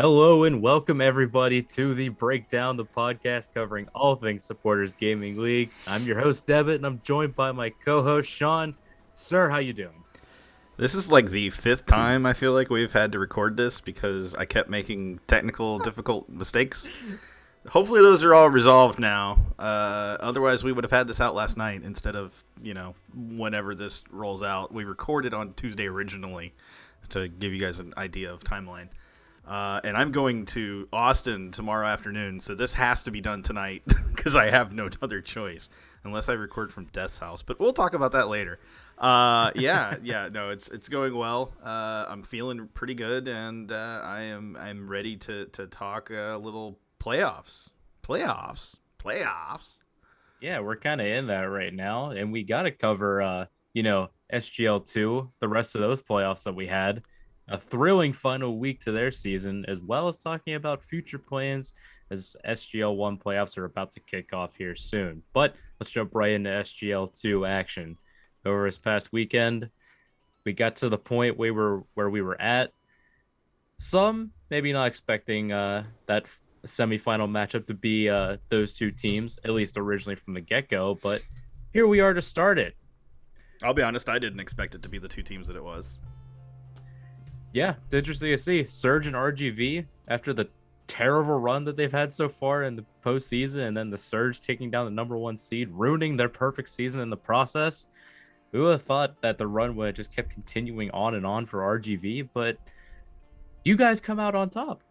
Hello and welcome everybody to the Breakdown, the podcast covering all things Supporters Gaming League. I'm your host Debit, and I'm joined by my co-host Sean. Sir, how you doing? This is like the fifth time I feel like we've had to record this because I kept making technical difficult mistakes. Hopefully those are all resolved now. Otherwise we would have had this out last night instead of, whenever this rolls out. We recorded on Tuesday originally to give you guys an idea of timeline. And I'm going to Austin tomorrow afternoon, so this has to be done tonight because I have no other choice unless I record from Death's house. But we'll talk about that later. No, it's going well. I'm feeling pretty good, and I'm ready to talk a little playoffs. Yeah, we're kind of in that right now, and we got to cover, SGL2, the rest of those playoffs that we had. A thrilling final week to their season, as well as talking about future plans as SGL1 playoffs are about to kick off here soon. But let's jump right into SGL2 action. Over this past weekend, we got to the point where we were at. Some maybe not expecting that semifinal matchup to be those two teams, at least originally from the get-go, but here we are to start it. I'll be honest, I didn't expect it to be the two teams that it was. Yeah, it's interesting to see Surge and RGV after the terrible run that they've had so far in the postseason, and then the Surge taking down the number one seed, ruining their perfect season in the process. We would have thought that the run would have just kept continuing on and on for RGV, but you guys come out on top.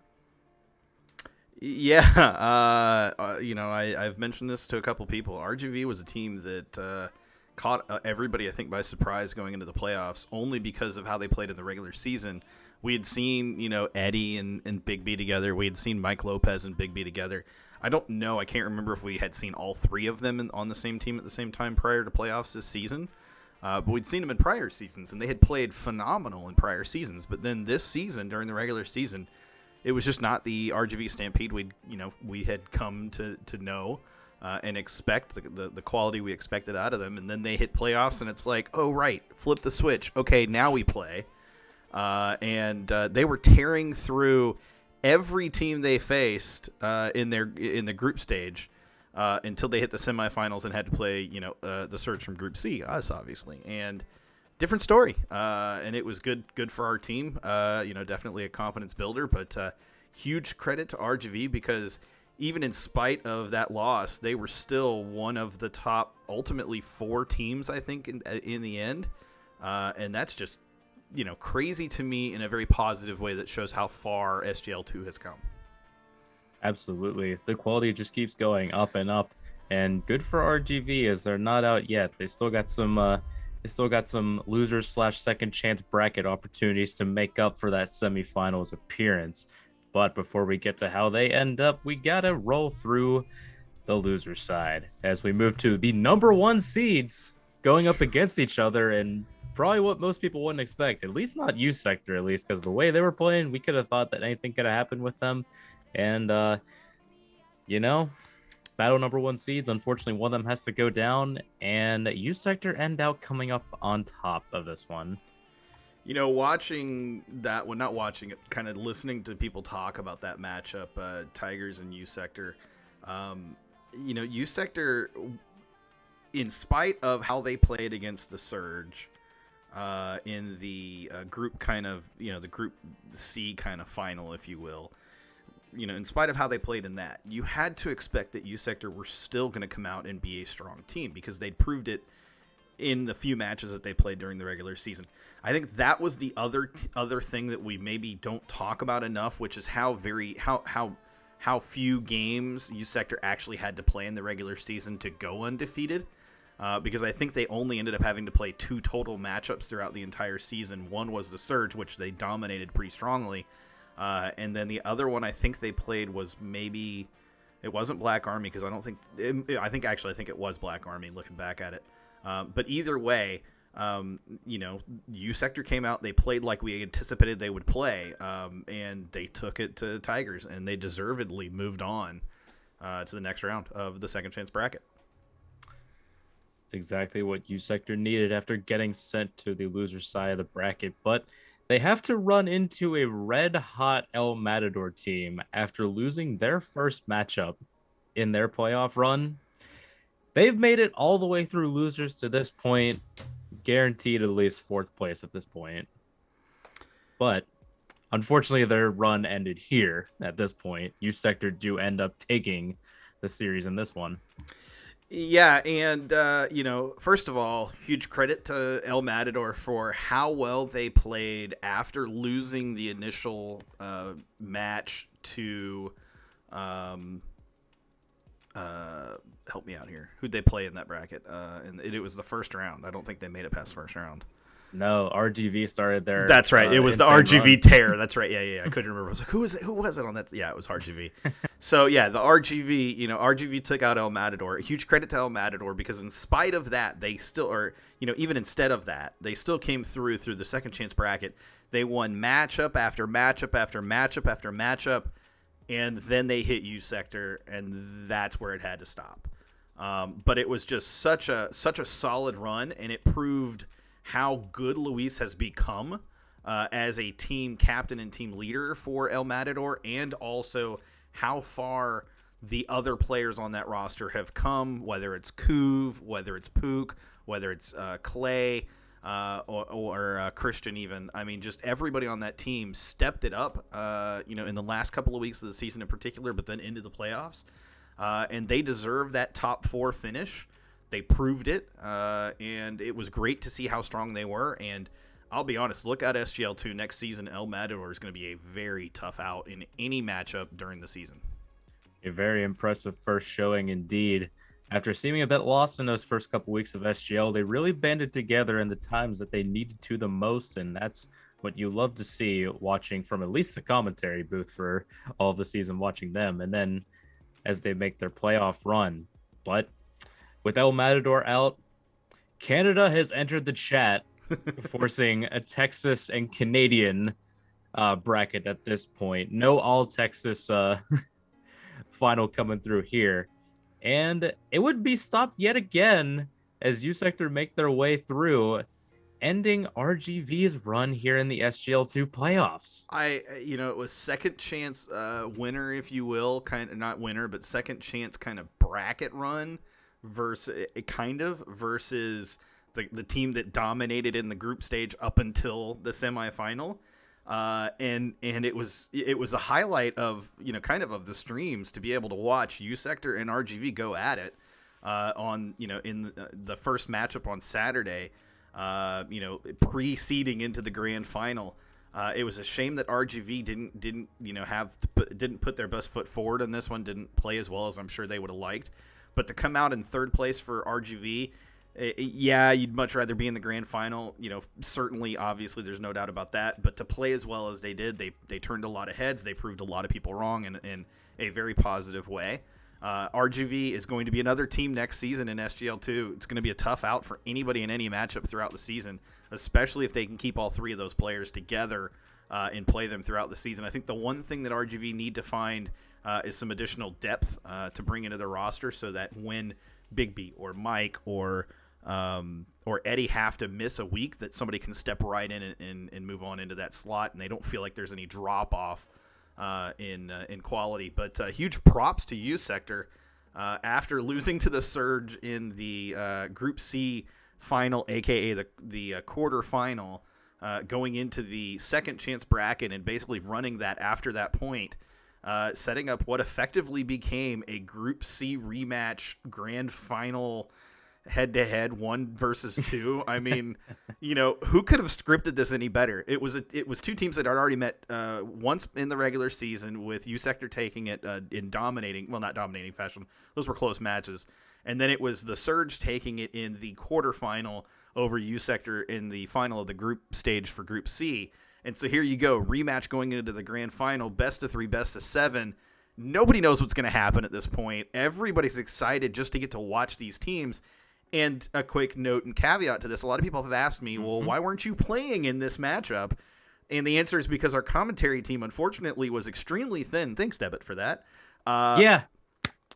Yeah, I've mentioned this to a couple people. RGV was a team that caught everybody, I think, by surprise going into the playoffs, only because of how they played in the regular season. We had seen, Eddie and Big B together. We had seen Mike Lopez and Big B together. I can't remember if we had seen all three of them on the same team at the same time prior to playoffs this season. But we'd seen them in prior seasons, and they had played phenomenal in prior seasons. But then this season, during the regular season, it was just not the RGV Stampede we had come to know. And expect the quality we expected out of them. And then they hit playoffs, and it's like, oh, right, flip the switch. Okay, now we play. And they were tearing through every team they faced in the group stage until they hit the semifinals and had to play, the Surge from Group C, us, obviously. And different story. And it was good for our team. Definitely a confidence builder, but huge credit to RGV because – even in spite of that loss, they were still one of the top, ultimately, 4 teams, I think, in the end. And that's just, crazy to me in a very positive way that shows how far SGL2 has come. Absolutely. The quality just keeps going up and up. And good for RGV as they're not out yet. They still got some losers/second chance bracket opportunities to make up for that semifinals appearance. But before we get to how they end up, we gotta roll through the loser side as we move to the number one seeds going up against each other, and probably what most people wouldn't expect, at least not U Sector, at least because the way they were playing, we could have thought that anything could have happened with them. And battle number one seeds, unfortunately one of them has to go down, and U Sector end out coming up on top of this one. Watching that one, not watching it, kind of listening to people talk about that matchup, Tigers and U Sector. U Sector, in spite of how they played against the Surge in the group kind of, the Group C kind of final, if you will, in spite of how they played in that, you had to expect that U Sector were still going to come out and be a strong team because they'd proved it in the few matches that they played during the regular season. I think that was the other thing that we maybe don't talk about enough, which is how few games U Sector actually had to play in the regular season to go undefeated. Because I think they only ended up having to play 2 total matchups throughout the entire season. One was the Surge, which they dominated pretty strongly. And then the other one I think they played was maybe, it wasn't Black Army, because I think it was Black Army looking back at it. But either way, U Sector came out, they played like we anticipated they would play, and they took it to Tigers, and they deservedly moved on to the next round of the second chance bracket. It's exactly what U Sector needed after getting sent to the loser side of the bracket. But They have to run into a red hot El Matador team after losing their first matchup in their playoff run. They've made it all the way through losers to this point, guaranteed at least fourth place at this point. But unfortunately, their run ended here at this point. U Sector do end up taking the series in this one. Yeah, and first of all, huge credit to El Matador for how well they played after losing the initial match to. Help me out here. Who'd they play in that bracket? And it was the first round. I don't think they made it past first round. No, RGV started their. That's right. It was the RGV run. tear. That's right. Yeah. I couldn't remember. I was like, who was it? Who was it on that? Yeah, it was RGV. So yeah, the RGV. RGV took out El Matador. Huge credit to El Matador because in spite of that, they still, or even instead of that, they still came through the second chance bracket. They won matchup after matchup after matchup after matchup, and then they hit U Sector, and that's where it had to stop. But it was just such a solid run, and it proved how good Luis has become as a team captain and team leader for El Matador, and also how far the other players on that roster have come, whether it's Kuv, whether it's Pook, whether it's Clay, or Christian even. I mean, just everybody on that team stepped it up, in the last couple of weeks of the season in particular, but then into the playoffs. And they deserve that top 4 finish. They proved it, and it was great to see how strong they were. And I'll be honest, look at SGL2 next season. El Matador is going to be a very tough out in any matchup during the season. A very impressive first showing indeed. After seeming a bit lost in those first couple weeks of SGL, they really banded together in the times that they needed to the most, and that's what you love to see watching from at least the commentary booth for all of the season, watching them, and then as they make their playoff run. But with El Matador out, Canada has entered the chat, forcing a Texas and Canadian bracket at this point. No all Texas final coming through here. And it would be stopped yet again as U Sector make their way through, ending RGV's run here in the SGL2 playoffs. It was second chance winner, if you will, kind of not winner, but second chance kind of bracket run versus the team that dominated in the group stage up until the semifinal. And it was a highlight of of the streams to be able to watch U Sector and RGV go at it in the first matchup on Saturday. Preceding into the grand final. It was a shame that RGV didn't put their best foot forward in this one, didn't play as well as I'm sure they would have liked. But to come out in third place for RGV, you'd much rather be in the grand final. Certainly, obviously, there's no doubt about that. But to play as well as they did, they turned a lot of heads. They proved a lot of people wrong in a very positive way. RGV is going to be another team next season in SGL2. It's going to be a tough out for anybody in any matchup throughout the season, especially if they can keep all 3 of those players together and play them throughout the season. I think the one thing that RGV need to find is some additional depth to bring into their roster so that when Big B or Mike or Eddie have to miss a week, that somebody can step right in and move on into that slot, and they don't feel like there's any drop-off in quality. But huge props to U Sector after losing to the Surge in the Group C final, aka the quarterfinal, going into the second chance bracket and basically running that after that point, setting up what effectively became a Group C rematch grand final head-to-head 1 versus 2. I mean, who could have scripted this any better? It was 2 teams that had already met once in the regular season, with U Sector taking it in not dominating fashion. Those were close matches. And then it was the Surge taking it in the quarterfinal over U Sector in the final of the group stage for Group C. And so here you go, rematch going into the grand final, best of 3, best of 7. Nobody knows what's going to happen at this point. Everybody's excited just to get to watch these teams. And a quick note and caveat to this, a lot of people have asked me, well, why weren't you playing in this matchup? And the answer is because our commentary team, unfortunately, was extremely thin. Thanks, Debit, for that. Yeah.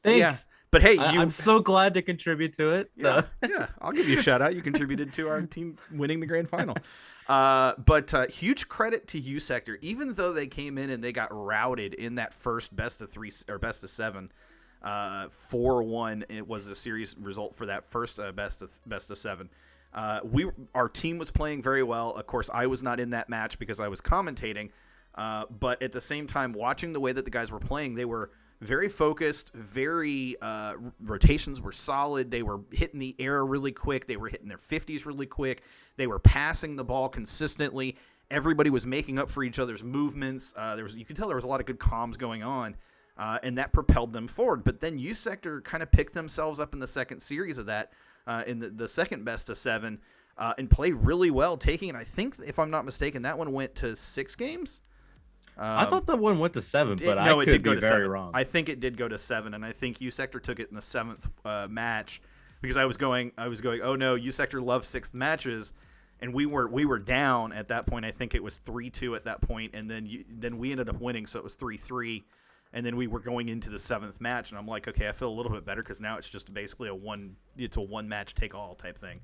Thanks. Yeah, But hey, I'm so glad to contribute to it. Yeah, I'll give you a shout out. You contributed to our team winning the grand final. But huge credit to U Sector, even though they came in and they got routed in that first best of 3 or best of 7. 4-1. It was the series result for that first best of 7. Our team was playing very well. Of course, I was not in that match because I was commentating. But at the same time, watching the way that the guys were playing, they were very focused. Very rotations were solid. They were hitting the air really quick. They were hitting their 50s really quick. They were passing the ball consistently. Everybody was making up for each other's movements. You could tell there was a lot of good comms going on. And that propelled them forward. But then U Sector kind of picked themselves up in the second series of that, in the second best of 7, and played really well, taking it. I think, if I'm not mistaken, that one went to 6 games. I thought that one went to 7, but no, I it could did go be to very 7. wrong. I think it did go to 7, and I think U Sector took it in the 7th match, because I was going, oh no, U Sector loves 6th matches. And we were down at that point. I think it was 3-2 at that point, and then we ended up winning, so it was 3-3. And then we were going into the 7th match, and I'm like, okay, I feel a little bit better because now it's just basically a one match take all type thing,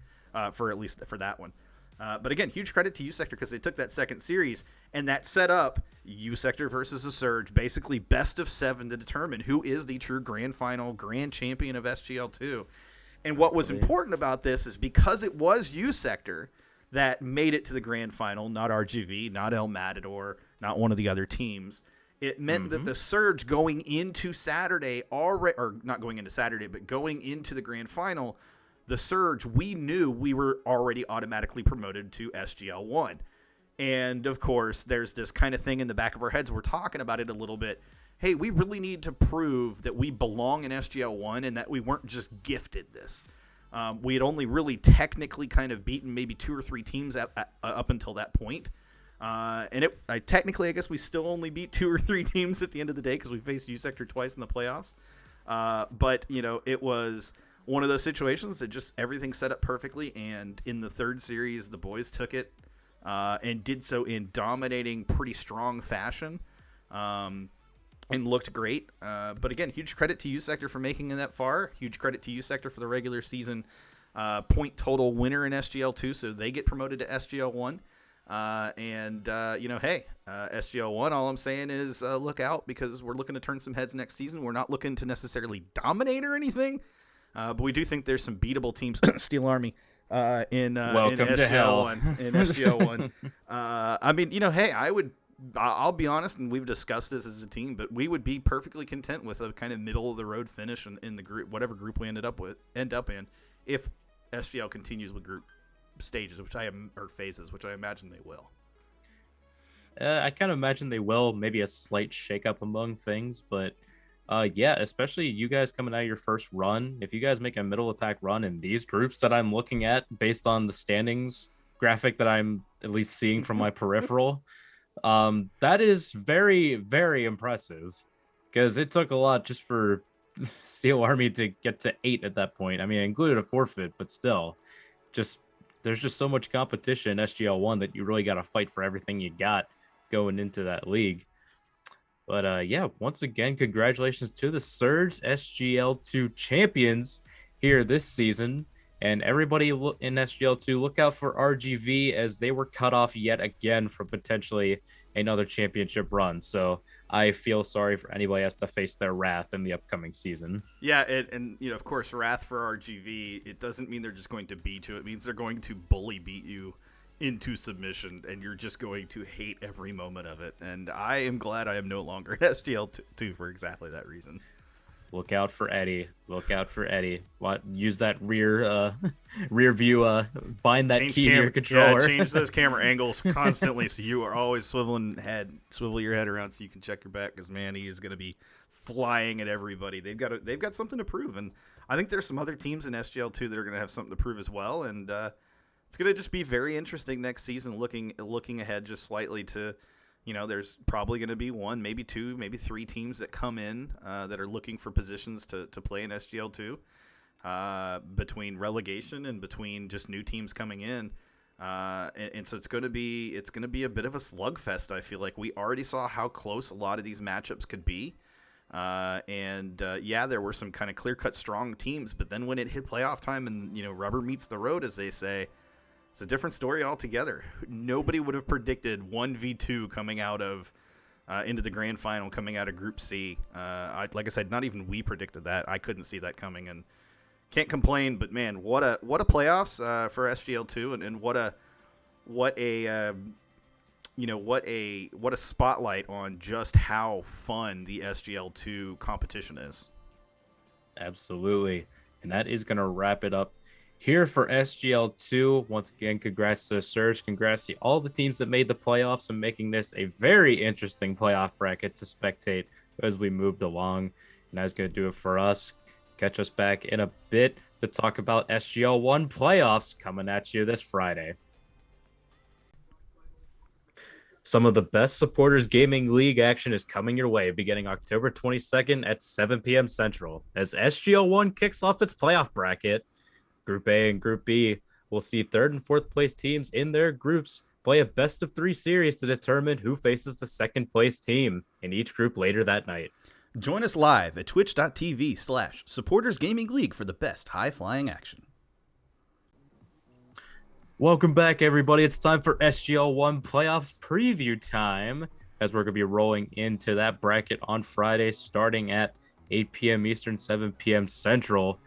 for at least for that one. But again, huge credit to U Sector because they took that second series and that set up U Sector versus the Surge, basically best of 7 to determine who is the true grand champion of SGL2. And what was important about this is because it was U Sector that made it to the grand final, not RGV, not El Matador, not one of the other teams. It meant that the Surge going into Saturday or not going into Saturday, but going into the grand final, the Surge, we knew we were already automatically promoted to SGL1. And of course, there's this kind of thing in the back of our heads. We're talking about it a little bit. Hey, we really need to prove that we belong in SGL1 and that we weren't just gifted this. We had only really technically kind of beaten maybe 2 or 3 teams up until that point. Technically, I guess we still only beat 2 or 3 teams at the end of the day because we faced U Sector twice in the playoffs. But it was one of those situations that just everything set up perfectly. And in the third series, the boys took it and did so in dominating, pretty strong fashion, and looked great. But again, huge credit to U Sector for making it that far. Huge credit to U Sector for the regular season point total winner in SGL2, so they get promoted to SGL1. Hey, SGL1, all I'm saying is look out because we're looking to turn some heads next season. We're not looking to necessarily dominate or anything, but we do think there's some beatable teams, Steel Army, in SGL1. In SGL1. I'll be honest, and we've discussed this as a team, but we would be perfectly content with a kind of middle of the road finish in the group, whatever group we end up in, if SGL continues with group stages, or phases, which I imagine they will. I kind of imagine they will. Maybe a slight shakeup among things, but especially you guys coming out of your first run. If you guys make a middle of the pack run in these groups that I'm looking at, based on the standings graphic that I'm at least seeing from my peripheral, that is very, very impressive. Because it took a lot just for Steel Army to get to 8 at that point. I mean, it included a forfeit, but still, there's just so much competition in SGL1 that you really got to fight for everything you got going into that league. But once again, congratulations to the Surge SGL2 champions here this season. And everybody in SGL2, look out for RGV as they were cut off yet again from potentially another championship run. So I feel sorry for anybody who has to face their wrath in the upcoming season. Yeah, and of course, wrath for RGV, it doesn't mean they're just going to beat you. It means they're going to bully beat you into submission, and you're just going to hate every moment of it. And I am glad I am no longer at SGL2 for exactly that reason. Look out for Eddie. Use that rear view, bind that key to your controller. Yeah, change those camera angles constantly so you are always swivel your head around so you can check your back, because man, he is going to be flying at everybody. They've got something to prove, and I think there's some other teams in SGL2 that are going to have something to prove as well, and it's going to just be very interesting next season, looking ahead just slightly to, there's probably going to be 1, maybe 2, maybe 3 teams that come in that are looking for positions to play in SGL2, between relegation and between just new teams coming in. And so it's going to be a bit of a slugfest. I feel like we already saw how close a lot of these matchups could be. Yeah, there were some kind of clear-cut strong teams, but then when it hit playoff time and, rubber meets the road, as they say, it's a different story altogether. Nobody would have predicted 1v2 coming out of into the grand final, coming out of Group C. Like I said, not even we predicted that. I couldn't see that coming, and can't complain. But man, what a playoffs for SGL2, and what a spotlight on just how fun the SGL2 competition is. Absolutely. And that is going to wrap it up here for SGL2. Once again, congrats to Surge. Congrats to all the teams that made the playoffs and making this a very interesting playoff bracket to spectate as we moved along. And that's going to do it for us. Catch us back in a bit to talk about SGL1 Playoffs coming at you this Friday. Some of the best Supporters Gaming League action is coming your way beginning October 22nd at 7 p.m. Central as SGL1 kicks off its playoff bracket. Group A and Group B will see third and fourth place teams in their groups play a best of 3 series to determine who faces the second place team in each group later that night. Join us live at twitch.tv/Supporters Gaming League for the best high-flying action. Welcome back, everybody. It's time for SGL1 Playoffs preview time, as we're going to be rolling into that bracket on Friday, starting at 8 p.m. Eastern, 7 p.m. Central.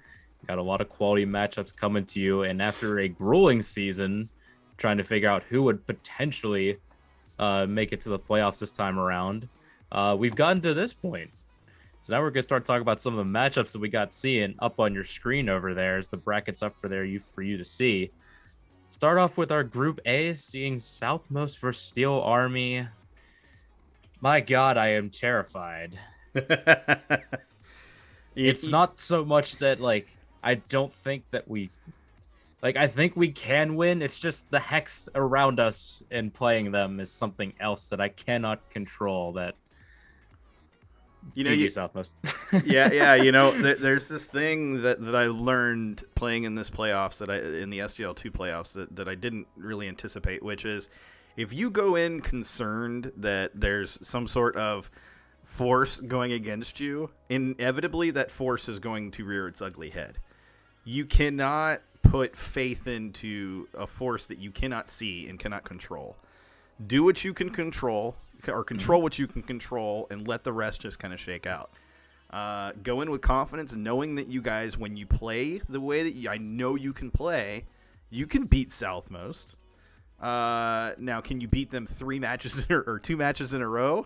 Got a lot of quality matchups coming to you, and after a grueling season, trying to figure out who would potentially make it to the playoffs this time around, we've gotten to this point. So now we're going to start talking about some of the matchups that we got seeing up on your screen over there as the bracket's up for you to see. Start off with our Group A, seeing Southmost versus Steel Army. My God, I am terrified. It's not so much that, I don't think that I think we can win. It's just the hex around us and playing them is something else that I cannot control. That Southmost. There's this thing that I learned playing in this playoffs in the SGL2 playoffs that I didn't really anticipate, which is if you go in concerned that there's some sort of force going against you, inevitably that force is going to rear its ugly head. You cannot put faith into a force that you cannot see and cannot control. Do what you can control, or control what you can control, and let the rest just kind of shake out. Go in with confidence, knowing that you guys, when you play the way that I know you can play, you can beat Southmost. Now, can you beat them 3 matches or 2 matches in a row?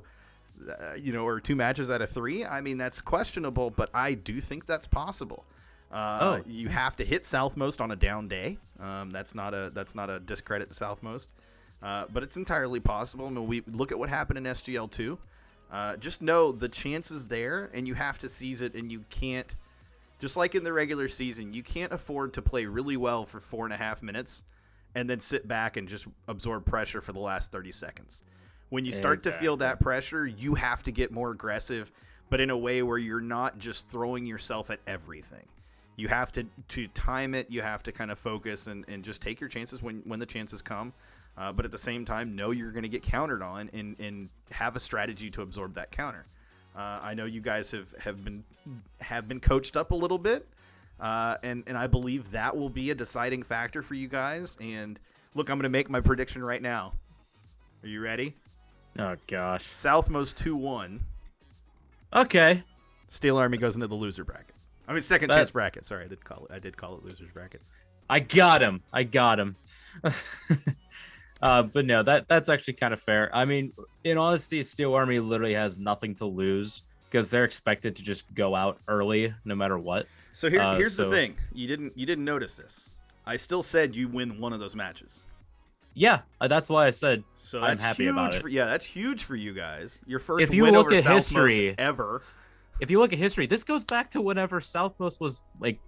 Or 2 matches out of 3? I mean, that's questionable, but I do think that's possible. You have to hit Southmost on a down day. That's not a discredit to Southmost. But it's entirely possible. I mean, we look at what happened in SGL2. Just know the chance is there, and you have to seize it, and you can't, just like in the regular season, you can't afford to play really well for 4.5 minutes and then sit back and just absorb pressure for the last 30 seconds. When you start to feel that pressure, you have to get more aggressive, but in a way where you're not just throwing yourself at everything. You have to time it. You have to kind of focus and just take your chances when the chances come. But at the same time, know you're going to get countered on and have a strategy to absorb that counter. I know you guys have been coached up a little bit, and I believe that will be a deciding factor for you guys. And look, I'm going to make my prediction right now. Are you ready? Oh gosh, Southmost 2-1. Okay. Steel Army goes into the loser bracket. I mean, second chance bracket. Sorry, I did call it losers bracket. I got him. But no, that's actually kind of fair. I mean, in honesty, Steel Army literally has nothing to lose because they're expected to just go out early no matter what. So here's the thing. You didn't notice this. I still said you win one of those matches. Yeah, that's why I said so I'm happy about it. That's huge for you guys. Your first win over Southmost ever. If you look at history, this goes back to whenever Southmost was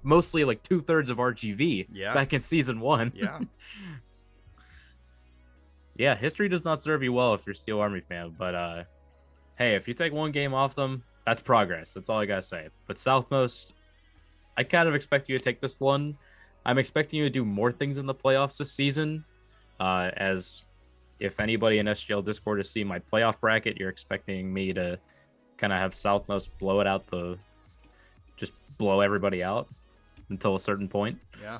mostly 2/3 of RGV back in season 1. Yeah. Yeah, history does not serve you well if you're a Steel Army fan, but hey, if you take one game off them, that's progress. That's all I gotta say. But Southmost, I kind of expect you to take this one. I'm expecting you to do more things in the playoffs this season. As if anybody in SGL Discord has seen my playoff bracket, you're expecting me to kind of have Southmost blow it out just blow everybody out until a certain point. Yeah.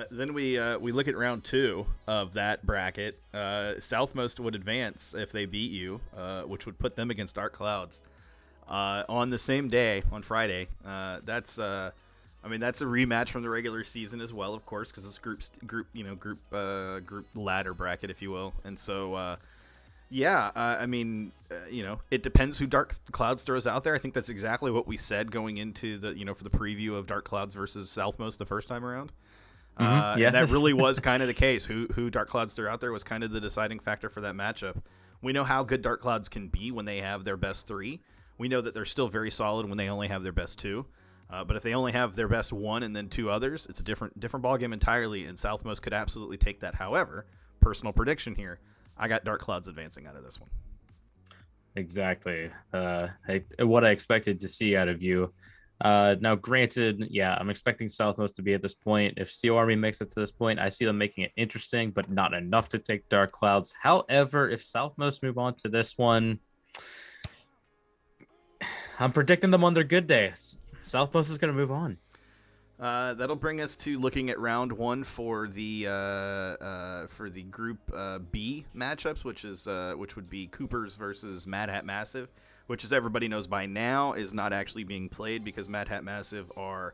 Then we look at round 2 of that bracket. Southmost would advance if they beat you, which would put them against Dark Clouds on the same day on Friday. That's a rematch from the regular season as well, of course, because it's group ladder bracket, if you will. And so, it depends who Dark Clouds throws out there. I think that's exactly what we said going into the for the preview of Dark Clouds versus Southmost the first time around. And that really was kind of the case. Who Dark Clouds threw out there was kind of the deciding factor for that matchup. We know how good Dark Clouds can be when they have their best 3. We know that they're still very solid when they only have their best 2. But if they only have their best 1 and then 2 others, it's a different ballgame entirely, and Southmost could absolutely take that. However, personal prediction here, I got Dark Clouds advancing out of this one. Exactly. What I expected to see out of you. Now, granted, I'm expecting Southmost to be at this point. If Steel Army makes it to this point, I see them making it interesting, but not enough to take Dark Clouds. However, if Southmost move on to this one, I'm predicting them on their good days. Southmost is going to move on. That'll bring us to looking at round 1 for the Group B matchups, which would be Coopers versus Mad Hat Massive, which, as everybody knows by now, is not actually being played because Mad Hat Massive are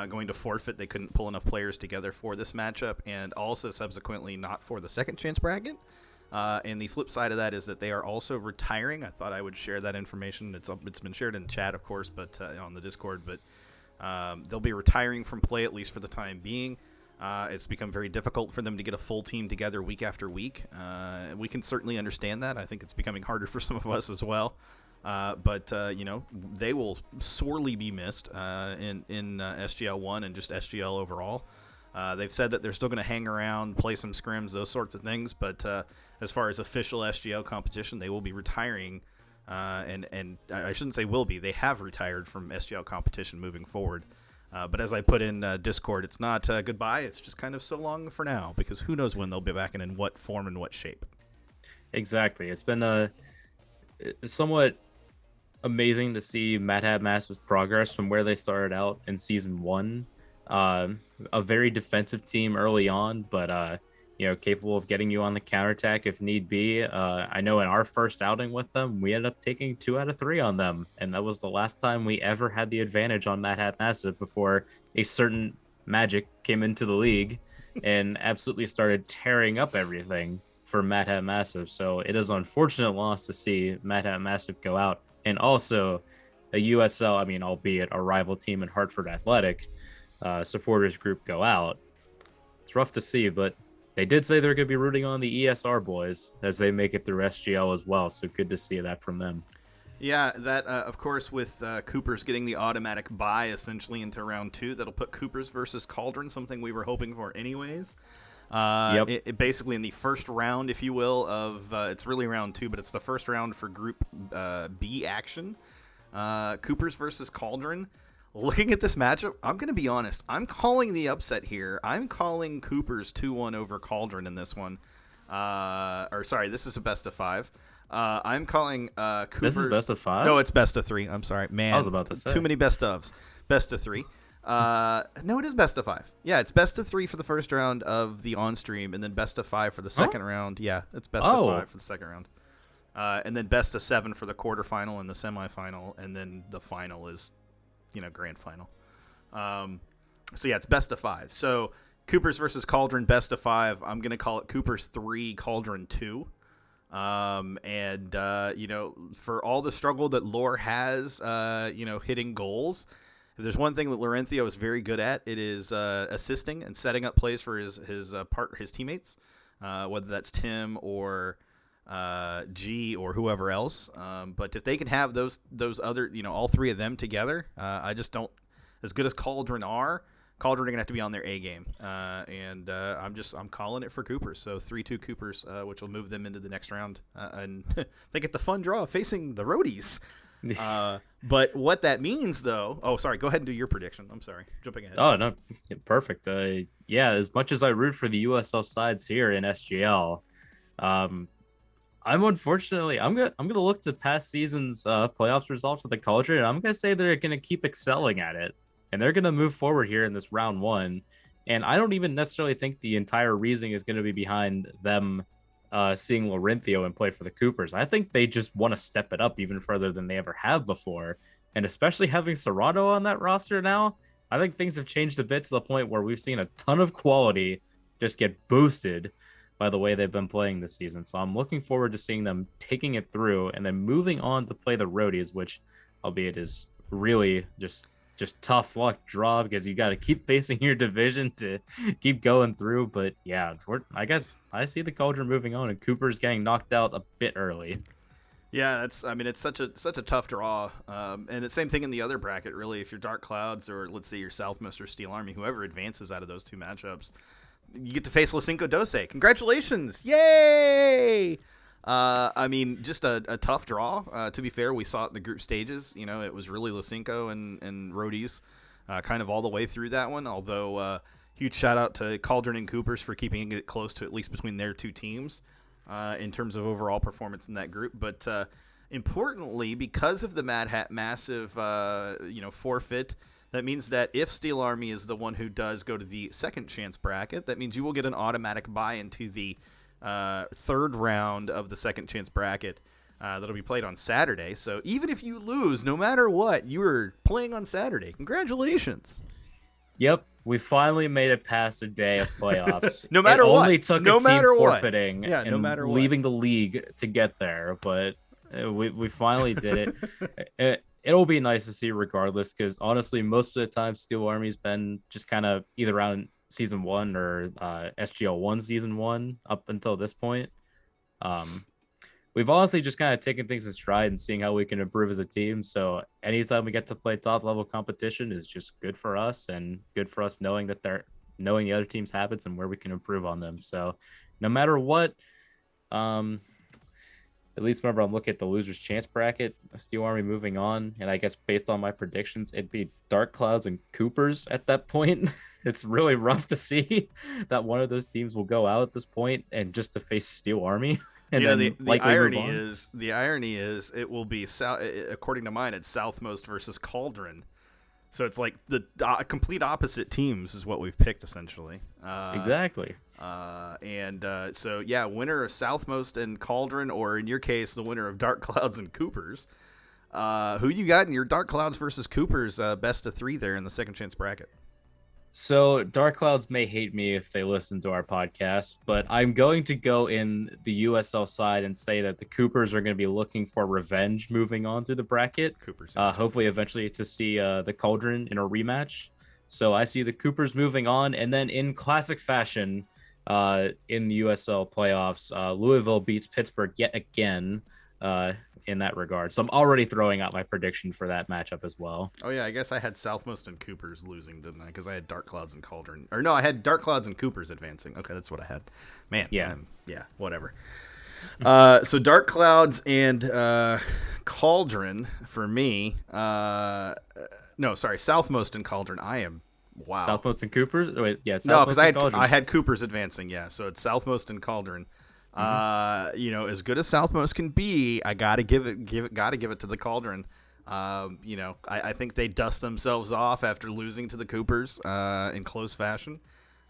going to forfeit. They couldn't pull enough players together for this matchup, and also subsequently not for the second chance bracket. And the flip side of that is that they are also retiring. I thought I would share that information. It's been shared in the chat, of course, but on the Discord. But they'll be retiring from play, at least for the time being. It's become very difficult for them to get a full team together week after week. We can certainly understand that. I think it's becoming harder for some of us as well. But they will sorely be missed in SGL1 and just SGL overall. They've said that they're still going to hang around, play some scrims, those sorts of things. But as far as official SGL competition, they will be retiring. And I shouldn't say will be. They have retired from SGL competition moving forward. But as I put in Discord, it's not goodbye. It's just kind of so long for now, because who knows when they'll be back and in what form and what shape. Exactly. It's been somewhat amazing to see Mad Hat Massive's progress from where they started out in Season 1. A very defensive team early on, but capable of getting you on the counterattack if need be. I know in our first outing with them, we ended up taking 2 out of 3 on them, and that was the last time we ever had the advantage on Mad Hat Massive before a certain Magic came into the league and absolutely started tearing up everything for Mad Hat Massive. So it is an unfortunate loss to see Mad Hat Massive go out, and also a USL, albeit a rival team in Hartford Athletic, supporters group go out. It's rough to see, but they did say they're going to be rooting on the ESR boys as they make it through SGL as well, so good to see that from them. Yeah, that, of course, with Coopers getting the automatic bye essentially into round 2, that'll put Coopers versus Cauldron, something we were hoping for anyways. Yep. It basically in the first round, if you will, of it's really round 2, but it's the first round for Group B action. Coopers versus Cauldron. Looking at this matchup, I'm going to be honest. I'm calling the upset here. I'm calling Coopers 2-1 over Cauldron in this one. This is a best of 5. I'm calling Coopers. This is best of 5? No, it's best of 3. I'm sorry. Man, I was about to say. Too many best ofs. Best of 3. No, it is best of 5. Yeah, it's best of 3 for the first round of the on-stream, and then best of 5 for the second round. Yeah, it's best of 5 for the second round. And then best of 7 for the quarterfinal and the semifinal, and then the final is grand final. It's best of 5. So Coopers versus Cauldron, best of 5. I'm going to call it Coopers 3, Cauldron 2. For all the struggle that Lore has, hitting goals, if there's one thing that Laurencio is very good at, it is assisting and setting up plays for his teammates, whether that's Tim or G or whoever else. But if they can have those other, all 3 of them together, I just don't, as good as Cauldron are going to have to be on their A game. I'm calling it for Coopers. So 3-2 Coopers, which will move them into the next round. And they get the fun draw facing the Roadies. But what that means, though, go ahead and do your prediction. I'm sorry, jumping ahead. Oh, no, perfect. As much as I root for the USL sides here in SGL, I'm gonna look to past seasons playoffs results with the culture, and I'm gonna say they're gonna keep excelling at it, and they're gonna move forward here in this round one. And I don't even necessarily think the entire reasoning is gonna be behind them seeing Laurentio and play for the Coopers. I think they just want to step it up even further than they ever have before, and especially having Serrato on that roster now, I think things have changed a bit to the point where we've seen a ton of quality just get boosted by the way they've been playing this season. So I'm looking forward to seeing them taking it through and then moving on to play the Roadies, which, albeit, is really just tough luck draw because you got to keep facing your division to keep going through. But yeah, I guess I see the Cauldron moving on and Cooper's getting knocked out a bit early. Yeah, it's such a tough draw, and the same thing in the other bracket. Really, if you're Dark Clouds or let's say your Southmost or Steel Army, whoever advances out of those two matchups, you get to face Lisinko Dose. Congratulations! Yay! Just a tough draw. To be fair, we saw it in the group stages. It was really Lisinko and Roadies kind of all the way through that one. Although, huge shout out to Cauldron and Coopers for keeping it close to at least between their two teams in terms of overall performance in that group. But importantly, because of the Mad Hat massive forfeit, that means that if Steel Army is the one who does go to the second chance bracket, that means you will get an automatic buy into the third round of the second chance bracket that'll be played on Saturday. So even if you lose, no matter what, you are playing on Saturday. Congratulations. Yep, we finally made it past a day of playoffs. No matter what. Only took no a team matter forfeiting what. Yeah, and no matter what. leaving the league to get there, but we finally did it. It'll be nice to see regardless, because honestly, most of the time, Steel Army's been just kind of either around season one or SGL1 season one up until this point. We've honestly just kind of taken things in stride and seeing how we can improve as a team. So anytime we get to play top level competition is just good for us, and good for us knowing the other team's habits and where we can improve on them. So no matter what, at least whenever I'm looking at the losers chance bracket, Steel Army moving on, and I guess based on my predictions, it'd be Dark Clouds and Coopers at that point. It's really rough to see that one of those teams will go out at this point and just to face Steel Army. And the irony is it will be according to mine, it's Southmost versus Cauldron. So it's like the complete opposite teams is what we've picked essentially. Exactly. So yeah, winner of Southmost and Cauldron, or in your case, the winner of Dark Clouds and Coopers. Who you got in your Dark Clouds versus Coopers best of three there in the second chance bracket? So Dark Clouds may hate me if they listen to our podcast, but I'm going to go in the USL side and say that the Coopers are going to be looking for revenge moving on through the bracket. Coopers, hopefully eventually to see the Cauldron in a rematch. So I see the Coopers moving on, and then in classic fashion, in the USL playoffs, Louisville beats Pittsburgh yet again in that regard. So I'm already throwing out my prediction for that matchup as well. Oh yeah, I guess I had Southmost and Coopers losing, didn't I? Because I had Dark Clouds and Cauldron. Or no, I had Dark Clouds and Coopers advancing. Okay, that's what I had. Man. Yeah. Whatever. So Dark Clouds and Cauldron for me. Southmost and Cauldron. I am wow. Southmost and Coopers? Wait, yeah. Southmost no, because I had Coopers advancing. Yeah, so it's Southmost and Cauldron. As good as Southmost can be, I gotta give it to the Cauldron. I think they dust themselves off after losing to the Coopers in close fashion,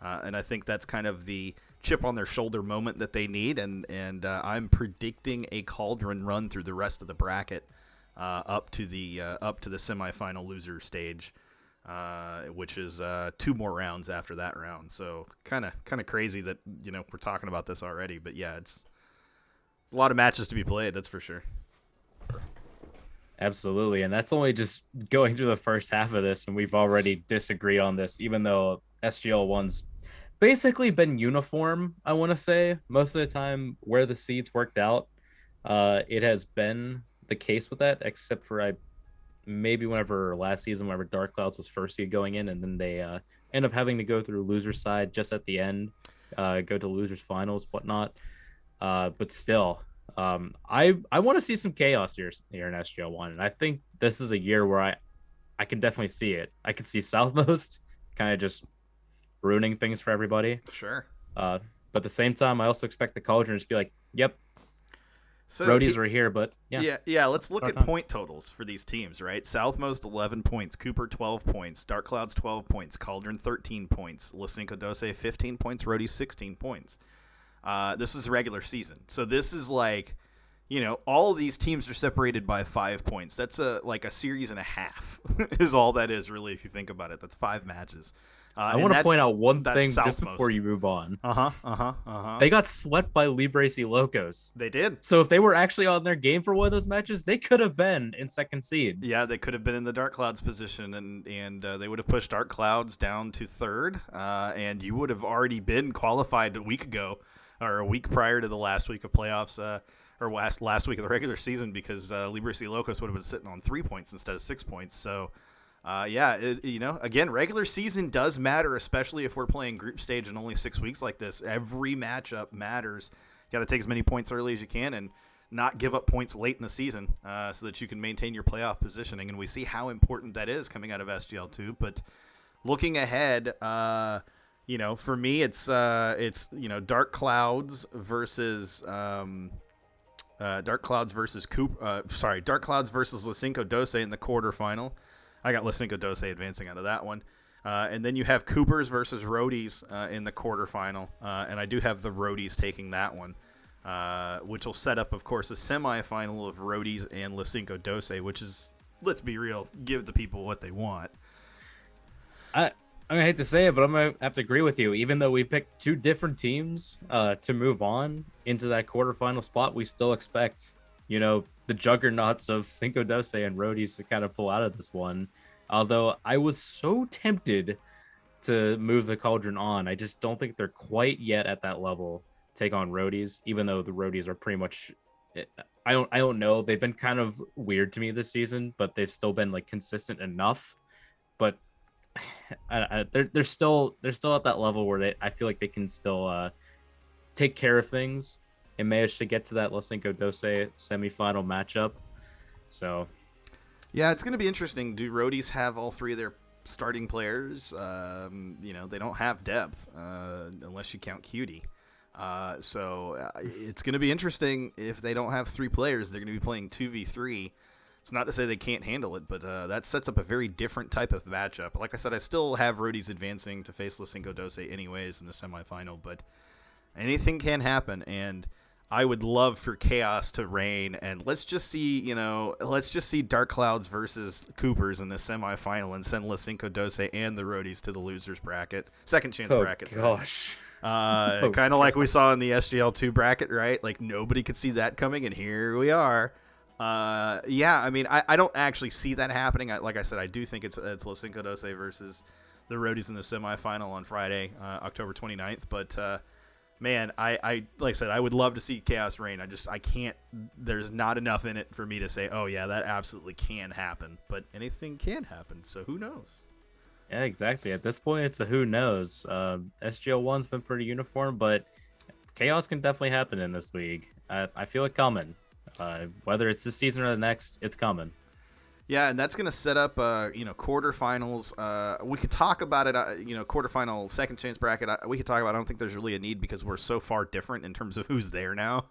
and I think that's kind of the chip on their shoulder moment that they need. And I'm predicting a Cauldron run through the rest of the bracket up to the semifinal loser stage. Which is 2 more rounds after that round. So kind of crazy that we're talking about this already, but yeah, it's a lot of matches to be played, that's for sure. Absolutely, and that's only just going through the first half of this, and we've already disagreed on this, even though SGL1's basically been uniform. I want to say most of the time where the seeds worked out, it has been the case with that, except for maybe whenever last season, whenever Dark Clouds was first seed going in, and then they end up having to go through loser's side just at the end, go to losers finals, whatnot. But still, I want to see some chaos here in SGL1, and I think this is a year where I can definitely see it. I could see Southmost kind of just ruining things for everybody. Sure. But at the same time, I also expect the Cauldron to be like, yep, So Roadies were here, but yeah. Let's look at on. point totals for these teams, right? Southmost 11 points, Cooper 12 points, Dark Clouds 12 points, Cauldron 13 points, La Cinco Doce 15 points, Roadies 16 points. This is regular season, so this is like, all of these teams are separated by 5 points. That's like a series and a half is all that is, really, if you think about it. That's 5 matches. I want to point out one thing just Southmost. before you move on. Uh-huh. They got swept by Libres y Locos. They did. So if they were actually on their game for one of those matches, they could have been in second seed. Yeah, they could have been in the Dark Clouds position, and they would have pushed Dark Clouds down to third, and you would have already been qualified a week ago, or a week prior to the last week of playoffs, or last week of the regular season, because Libres y Locos would have been sitting on 3 points instead of 6 points. So, again, regular season does matter, especially if we're playing group stage in only 6 weeks like this. Every matchup matters. You got to take as many points early as you can and not give up points late in the season, so that you can maintain your playoff positioning. And we see how important that is coming out of SGL2. But looking ahead, for me, it's Dark Clouds versus Dark Clouds versus Dark Clouds versus La Cinco Doce in the quarterfinal. I got La Cinco Doce advancing out of that one. And then you have Coopers versus Roadies in the quarterfinal. And I do have the Roadies taking that one, which will set up, of course, a semifinal of Roadies and La Cinco Doce, which is, let's be real, give the people what they want. I'm going to hate to say it, but I'm going to have to agree with you. Even though we picked 2 different teams to move on into that quarterfinal spot, we still expect, the juggernauts of Cinco Doce and Roadies to kind of pull out of this one. Although I was so tempted to move the Cauldron on, I just don't think they're quite yet at that level to take on Roadies, even though the Roadies are pretty much, I don't know. They've been kind of weird to me this season, but they've still been like consistent enough. But they're still at that level where I feel like they can still take care of things and manage to get to that La Cinco Doce semifinal matchup. So, yeah, it's going to be interesting. Do Roadies have all 3 of their starting players? They don't have depth unless you count Cutie. So it's going to be interesting if they don't have 3 players. They're going to be playing 2v3. It's not to say they can't handle it, but that sets up a very different type of matchup. Like I said, I still have Roadies advancing to face La Cinco Doce anyways in the semifinal, but anything can happen, and I would love for chaos to reign, and let's just see Dark Clouds versus Coopers in the semifinal and send La Cinco Doce and the Roadies to the losers bracket, second chance bracket. Gosh. Kind of like we saw in the SGL2 bracket, right? Like nobody could see that coming, and here we are. I don't actually see that happening. Like I said, I do think it's La Cinco Doce versus the Roadies in the semifinal on Friday, October 29th. But man, I like I said, I would love to see chaos reign. I can't. There's not enough in it for me to say, oh yeah, that absolutely can happen. But anything can happen, so who knows? Yeah, exactly. At this point, it's a who knows. SGL1's been pretty uniform, but chaos can definitely happen in this league. I feel it coming. Whether it's this season or the next, it's coming. Yeah, and that's going to set up, quarterfinals. We could talk about it, quarterfinal, second chance bracket. We could talk about it. I don't think there's really a need because we're so far different in terms of who's there now.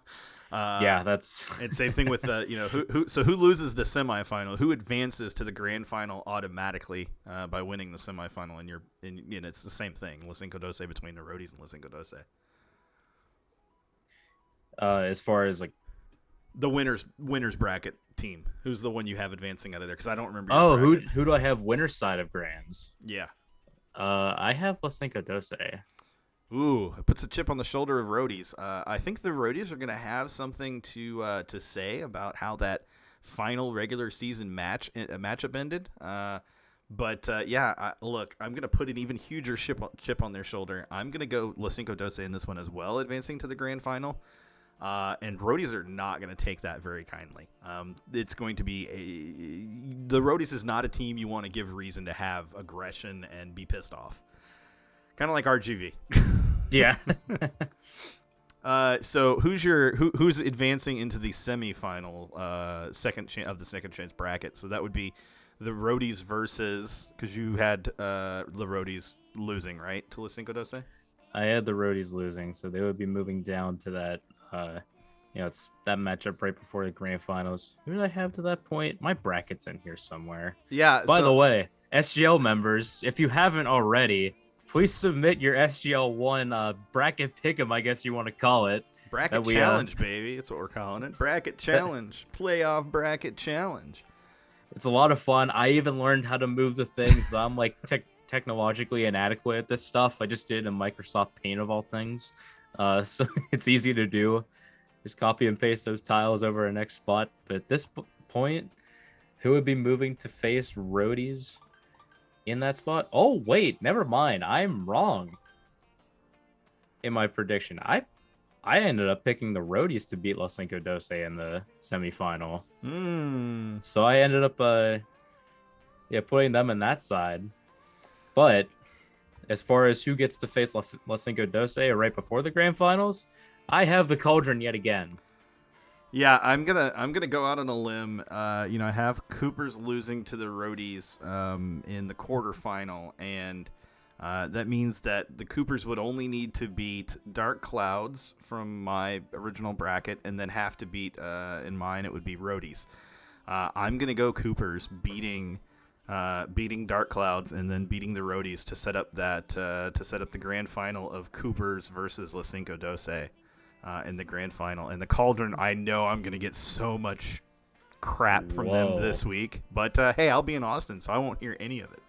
That's and same thing with who loses the semifinal, who advances to the grand final automatically by winning the semifinal, and it's the same thing. La Cinco Doce between the Roadies and La Cinco Doce. As far as like the winners bracket team, who's the one you have advancing out of there? Because I don't remember. Who do I have winner's side of grands? Yeah. I have La Cinco Doce. Ooh, it puts a chip on the shoulder of Roadies. I think the Roadies are going to have something to say about how that final regular season matchup ended. Look, I'm going to put an even huger chip on their shoulder. I'm going to go La Cinco Doce in this one as well, advancing to the grand final. And Roadies are not going to take that very kindly. It's going to be the Roadies is not a team you want to give reason to have aggression and be pissed off. Kind of like RGV. Yeah. So who's advancing into the semifinal second chance bracket? So that would be the Roadies versus, because you had the Roadies losing, right, to La Cinco Doce? I had the Roadies losing, so they would be moving down to that it's that matchup right before the grand finals. Who did I have to that point? My bracket's in here somewhere. Yeah. By So the way, SGL members, if you haven't already, please submit your SGL1 bracket pick'em, I guess you want to call it. bracket That we challenge, baby. That's what we're calling it. Bracket challenge. Playoff bracket challenge. It's a lot of fun. I even learned how to move the things. I'm like technologically inadequate at this stuff. I just did it in Microsoft Paint of all things. So it's easy to do. Just copy and paste those tiles over our next spot. But at this point, who would be moving to face roadies in that spot? Oh, wait, never mind. I'm wrong in my prediction. I ended up picking the roadies to beat Los Cinco Doce in the semifinal. So I ended up putting them in that side. But as far as who gets to face Los Cinco Doce right before the grand finals, I have the Cauldron yet again. Yeah, I'm gonna go out on a limb. I have Coopers losing to the roadies in the quarterfinal, and that means that the Coopers would only need to beat Dark Clouds from my original bracket, and then have to beat in mine it would be roadies. I'm gonna go Coopers beating Dark Clouds and then beating the roadies to set up the grand final of Coopers versus Los Cinco Doce. In the grand final. And the Cauldron, I know I'm going to get so much crap from them this week. But, hey, I'll be in Austin, so I won't hear any of it.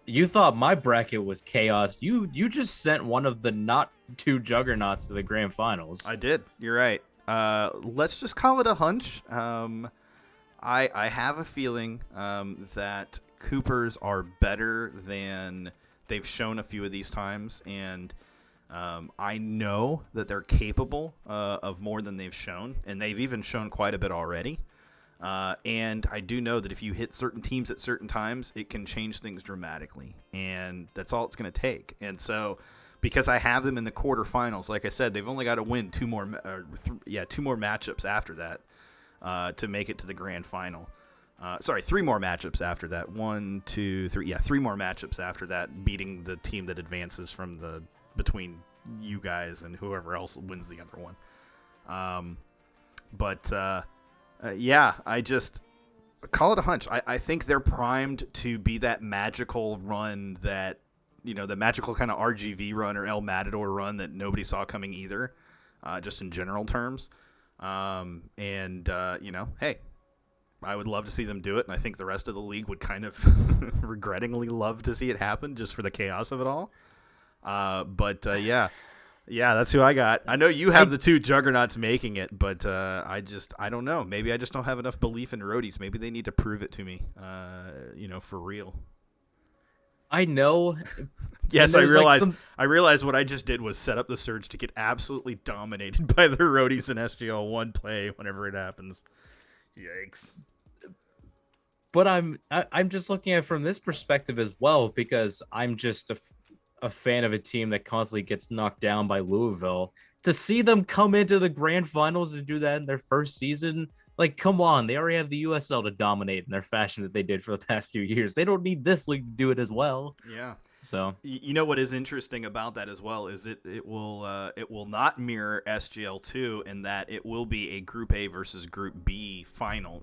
You thought my bracket was chaos. You just sent one of the not two juggernauts to the grand finals. I did. You're right. Let's just call it a hunch. I have a feeling that Coopers are better than they've shown a few of these times, and I know that they're capable of more than they've shown, and they've even shown quite a bit already. And I do know that if you hit certain teams at certain times, it can change things dramatically, and that's all it's going to take. And so, because I have them in the quarterfinals, like I said, they've only got to win two more matchups after that to make it to the grand final. Three more matchups after that. 1, 2, 3. Yeah, 3 more matchups after that, beating the team that advances from between you guys and whoever else wins the other one. I just call it a hunch. I think they're primed to be that magical run that, the magical kind of RGV run or El Matador run that nobody saw coming either, just in general terms. Hey, I would love to see them do it, and I think the rest of the league would kind of regrettingly love to see it happen just for the chaos of it all. Yeah, that's who I got. I know you have the two juggernauts making it, but I don't know. Maybe I just don't have enough belief in roadies. Maybe they need to prove it to me, for real. I know. Yes, I realize. I realized what I just did was set up the surge to get absolutely dominated by the roadies in SGL1 play whenever it happens. Yikes. But I'm just looking at it from this perspective as well, because I'm just a fan of a team that constantly gets knocked down by Louisville. To see them come into the grand finals and do that in their first season, like, come on, they already have the USL to dominate in their fashion that they did for the past few years. They don't need this league to do it as well. Yeah. So you know what is interesting about that as well is it will not mirror SGL2 in that it will be a Group A versus Group B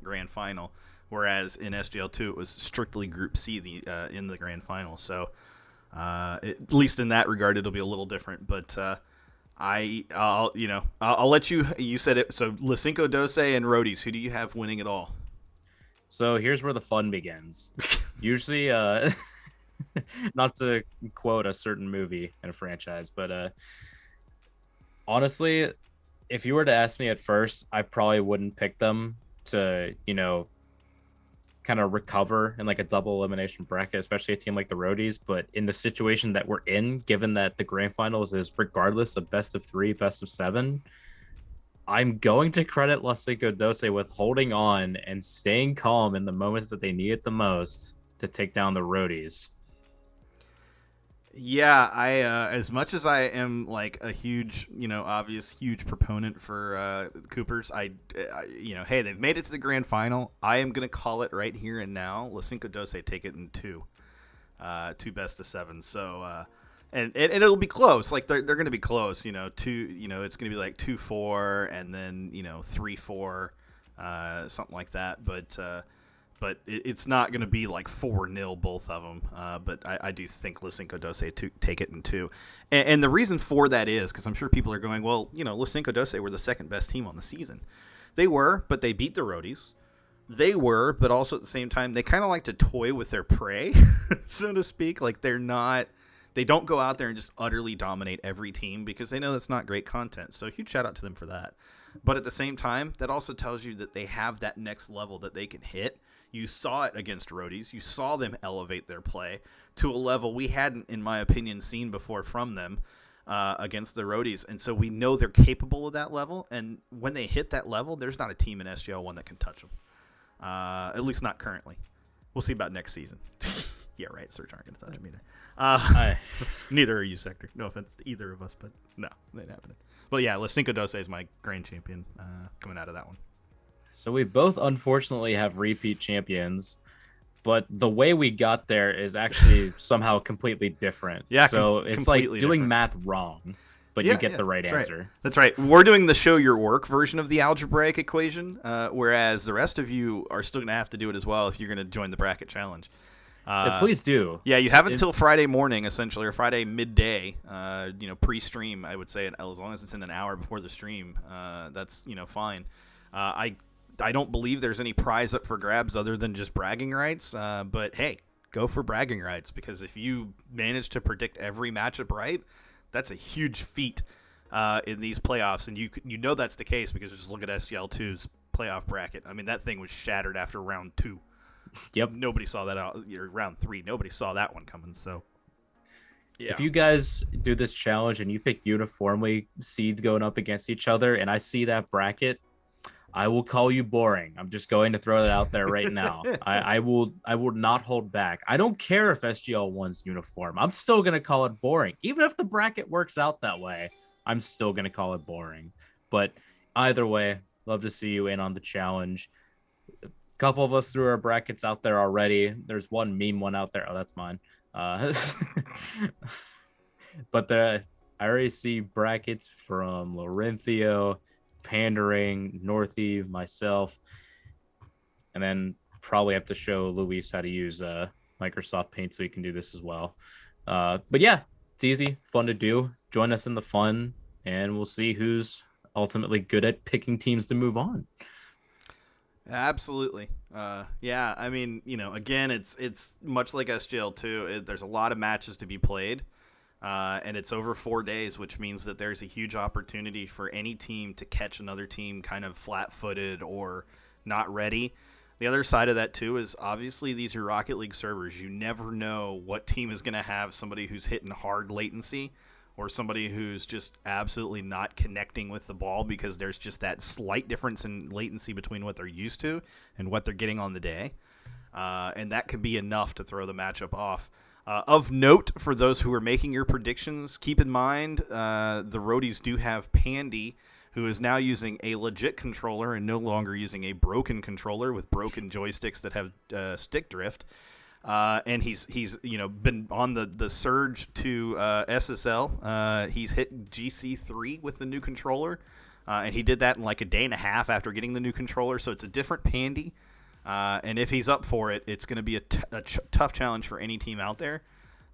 grand final, whereas in SGL2 it was strictly Group C in the grand final. So at least in that regard it'll be a little different. But I'll let you. You said it. So Los Cinco Doce and roadies. Who do you have winning it all? So here's where the fun begins. Usually, not to quote a certain movie in a franchise, but honestly, if you were to ask me at first, I probably wouldn't pick them to, kind of recover in like a double elimination bracket, especially a team like the roadies. But in the situation that we're in, given that the grand finals is regardless of best of 3, best of 7, I'm going to credit Los Cinco Doce with holding on and staying calm in the moments that they need it the most to take down the roadies. Yeah, I as much as I am like a huge, obvious huge proponent for Coopers, hey, they've made it to the grand final. I am going to call it right here and now. Los Cinco Doce take it in 2 best of 7. So and it'll be close. Like they're going to be close. It's going to be like 2-4, and then 3-4, something like that. But it's not going to be like 4-0 both of them. But I do think Lysenko Dose to take it in 2. And the reason for that is because I'm sure people are going, well, Lysenko Dose were the second best team on the season. They were, but they beat the Roadies. They were, but also at the same time, they kind of like to toy with their prey, so to speak. Like they don't go out there and just utterly dominate every team because they know that's not great content. So huge shout out to them for that. But at the same time, that also tells you that they have that next level that they can hit. You saw it against Roadies. You saw them elevate their play to a level we hadn't, in my opinion, seen before from them against the Roadies. And so we know they're capable of that level. And when they hit that level, there's not a team in SGL1 that can touch them. At least not currently. We'll see about next season. Yeah, right. Search aren't going to touch them either. Neither are you, Sector. No offense to either of us, but no, that ain't happening. But yeah, Lysenko Dose is my grand champion coming out of that one. So we both unfortunately have repeat champions, but the way we got there is actually somehow completely different. Yeah, so it's like doing different. Math wrong, but you get the right that's answer. Right. That's right. We're doing the show your work version of the algebraic equation, whereas the rest of you are still going to have to do it as well if you're going to join the bracket challenge. Please do. Yeah, you have until Friday morning, essentially, or Friday midday, pre-stream, I would say, as long as it's in an hour before the stream, that's, fine. I don't believe there's any prize up for grabs other than just bragging rights, but hey, go for bragging rights, because if you manage to predict every matchup right, that's a huge feat in these playoffs, and you know that's the case because just look at SGL2's playoff bracket. I mean, that thing was shattered after round 2. Yep. Nobody saw that out. Round 3, nobody saw that one coming. So, yeah. If you guys do this challenge and you pick uniformly seeds going up against each other, and I see that bracket, I will call you boring. I'm just going to throw that out there right now. I will not hold back. I don't care if SGL1's uniform. I'm still going to call it boring. Even if the bracket works out that way, I'm still going to call it boring. But either way, love to see you in on the challenge. A couple of us threw our brackets out there already. There's one meme one out there. Oh, that's mine. But I already see brackets from Laurenthio, Pandering, Northy, myself, and then probably have to show Luis how to use Microsoft Paint so he can do this as well. But yeah, it's easy, fun to do. Join us in the fun, and we'll see who's ultimately good at picking teams to move on. Absolutely. Yeah, I mean, again, it's much like SGL2. There's a lot of matches to be played. And it's over 4 days, which means that there's a huge opportunity for any team to catch another team kind of flat-footed or not ready. The other side of that, too, is obviously these are Rocket League servers. You never know what team is going to have somebody who's hitting hard latency or somebody who's just absolutely not connecting with the ball because there's just that slight difference in latency between what they're used to and what they're getting on the day. And that could be enough to throw the matchup off. Of note, for those who are making your predictions, keep in mind the Roadies do have Pandy, who is now using a legit controller and no longer using a broken controller with broken joysticks that have stick drift. And he's been on the surge to SSL. He's hit GC3 with the new controller, and he did that in like a day and a half after getting the new controller. So it's a different Pandy. And if he's up for it, it's going to be a tough challenge for any team out there.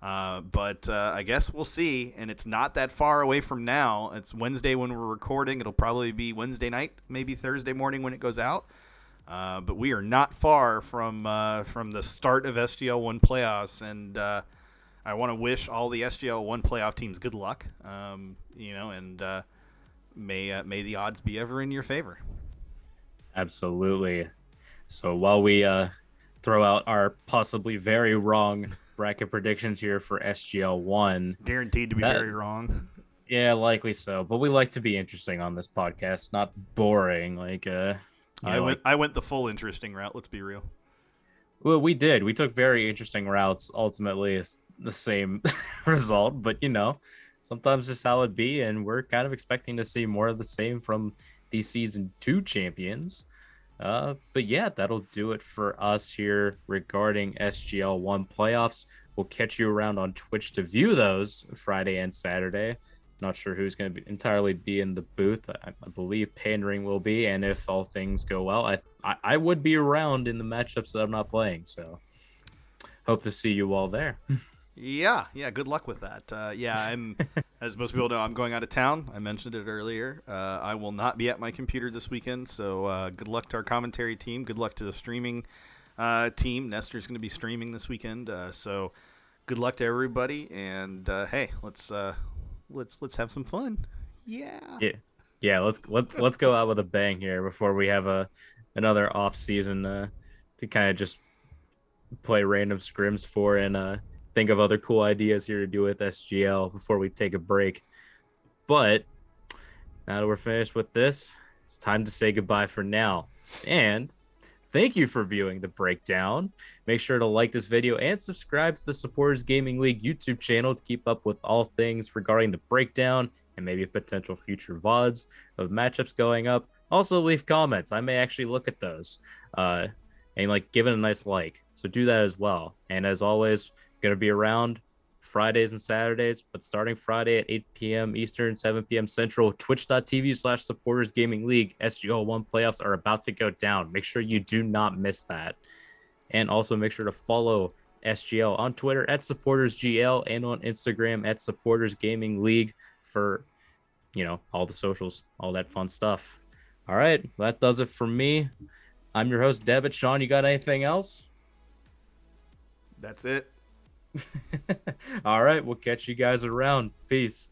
But I guess we'll see. And it's not that far away from now. It's Wednesday when we're recording. It'll probably be Wednesday night, maybe Thursday morning when it goes out. But we are not far from the start of SGL1 playoffs. And I want to wish all the SGL1 playoff teams good luck. And may the odds be ever in your favor. Absolutely. So while we throw out our possibly very wrong bracket predictions here for SGL1. Guaranteed to be very wrong. Yeah, likely so. But we like to be interesting on this podcast, not boring. I went the full interesting route, let's be real. Well, we did. We took very interesting routes. Ultimately, it's the same result. But, sometimes it's how it be. And we're kind of expecting to see more of the same from these Season 2 champions. But yeah, that'll do it for us here regarding SGL1 playoffs. We'll catch you around on Twitch to view those Friday and Saturday. Not sure who's going to entirely be in the booth. I believe Pandering will be, and if all things go well, I would be around in the matchups that I'm not playing. So hope to see you all there. Yeah, good luck with that. I'm, as most people know, I'm going out of town. I mentioned it earlier. I will not be at my computer this weekend, so good luck to our commentary team. Good luck to the streaming team. Nestor's going to be streaming this weekend, so good luck to everybody. And hey, let's have some fun. Yeah. Yeah, yeah. Let's go out with a bang here before we have another off season to kind of just play random scrims for and think of other cool ideas here to do with SGL before we take a break. But now that we're finished with this, it's time to say goodbye for now. And thank you for viewing the breakdown. Make sure to like this video and subscribe to the Supporters Gaming League YouTube channel to keep up with all things regarding the breakdown and maybe potential future VODs of matchups going up. Also, leave comments. I may actually look at those and like give it a nice like. So do that as well. And as always, going to be around Fridays and Saturdays, but starting Friday at 8 p.m. Eastern, 7 p.m. Central, twitch.tv/Supporters Gaming League. SGL1 playoffs are about to go down. Make sure you do not miss that. And also make sure to follow SGL on Twitter at SupportersGL and on Instagram at Supporters Gaming League for, all the socials, all that fun stuff. All right, that does it for me. I'm your host, Debit. Sean, you got anything else? That's it. All right, we'll catch you guys around. Peace.